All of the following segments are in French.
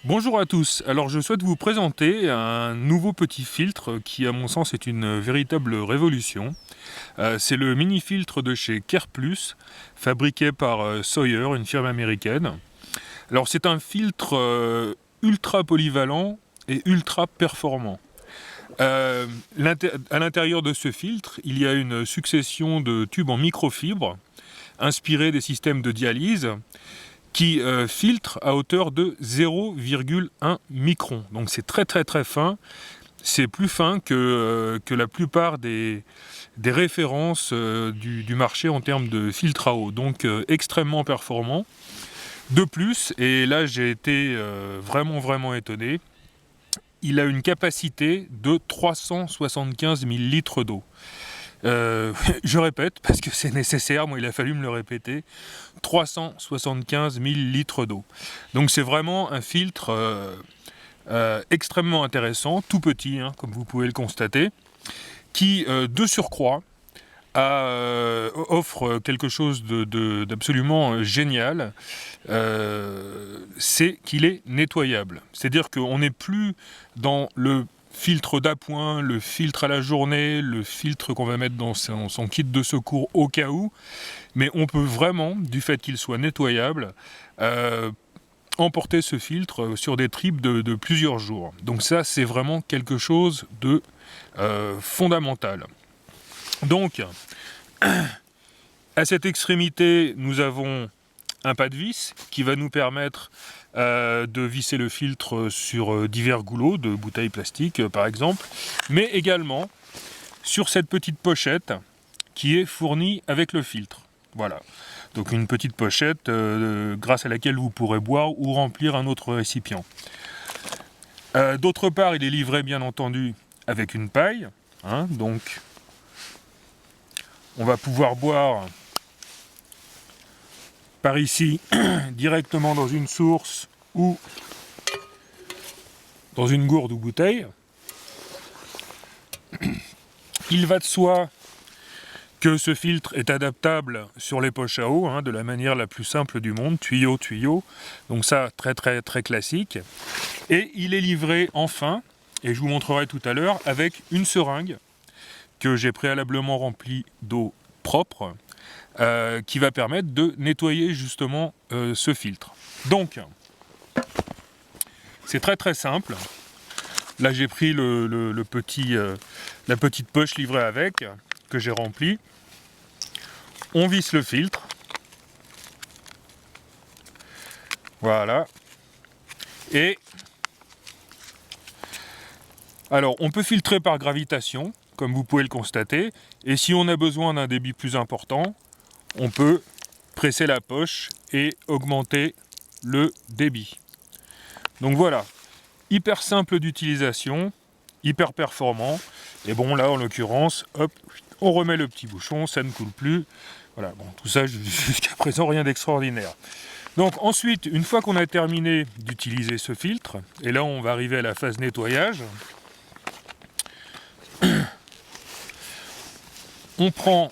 Bonjour à tous, alors je souhaite vous présenter un nouveau petit filtre qui à mon sens est une véritable révolution. C'est le mini filtre de chez Careplus, fabriqué par Sawyer, une firme américaine. Alors c'est un filtre ultra polyvalent et ultra performant. À l'intérieur de ce filtre, il y a une succession de tubes en microfibre, inspirés des systèmes de dialyse, qui filtre à hauteur de 0,1 micron. Donc c'est très fin. C'est plus fin que la plupart des références du marché en termes de filtre à eau. Donc extrêmement performant. De plus, et là j'ai été vraiment étonné, il a une capacité de 375 millilitres d'eau. Je répète, parce que c'est nécessaire, moi il a fallu me le répéter, 375 millilitres d'eau. Donc c'est vraiment un filtre extrêmement intéressant, tout petit, hein, comme vous pouvez le constater, qui de surcroît offre quelque chose d'absolument génial, c'est qu'il est nettoyable. C'est-à-dire qu'on n'est plus dans le filtre d'appoint, le filtre à la journée, le filtre qu'on va mettre dans son kit de secours au cas où, mais on peut vraiment, du fait qu'il soit nettoyable, emporter ce filtre sur des trips de plusieurs jours. Donc ça, c'est vraiment quelque chose de fondamental. Donc, à cette extrémité, nous avons un pas de vis qui va nous permettre de visser le filtre sur divers goulots de bouteilles plastiques par exemple, mais également sur cette petite pochette qui est fournie avec le filtre. Voilà, donc une petite pochette grâce à laquelle vous pourrez boire ou remplir un autre récipient. D'autre part, il est livré bien entendu avec une paille, hein, donc on va pouvoir boire par ici, directement dans une source ou dans une gourde ou bouteille. Il va de soi que ce filtre est adaptable sur les poches à eau, hein, de la manière la plus simple du monde, tuyau. Donc ça, très classique. Et il est livré enfin, et je vous montrerai tout à l'heure, avec une seringue que j'ai préalablement remplie d'eau propre, qui va permettre de nettoyer justement ce filtre. Donc, c'est très simple. Là, j'ai pris la petite poche livrée avec, que j'ai remplie. On visse le filtre. Voilà. Et alors, on peut filtrer par gravitation, comme vous pouvez le constater. Et si on a besoin d'un débit plus important, on peut presser la poche et augmenter le débit. Donc voilà, hyper simple d'utilisation, hyper performant. Et bon, là en l'occurrence, hop, on remet le petit bouchon, ça ne coule plus. Voilà, bon, tout ça jusqu'à présent rien d'extraordinaire. Donc ensuite, une fois qu'on a terminé d'utiliser ce filtre, et là on va arriver à la phase nettoyage, on prend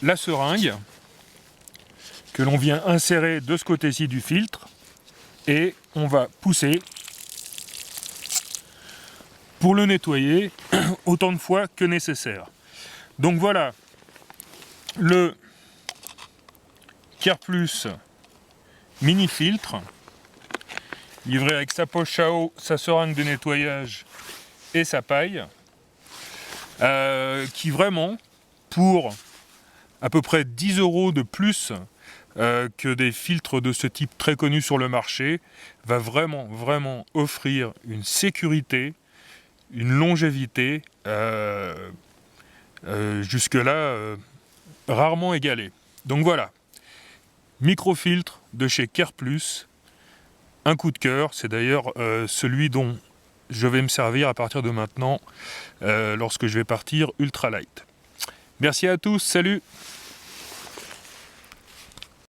la seringue que l'on vient insérer de ce côté-ci du filtre et on va pousser pour le nettoyer autant de fois que nécessaire. Donc voilà, le Careplus mini filtre, livré avec sa poche à eau, sa seringue de nettoyage et sa paille, qui vraiment, pour à peu près 10 € de plus que des filtres de ce type très connus sur le marché, va vraiment offrir une sécurité, une longévité jusque-là rarement égalée. Donc voilà, microfiltre de chez Careplus, un coup de cœur, c'est d'ailleurs celui dont je vais me servir à partir de maintenant lorsque je vais partir ultralight. Merci à tous, salut!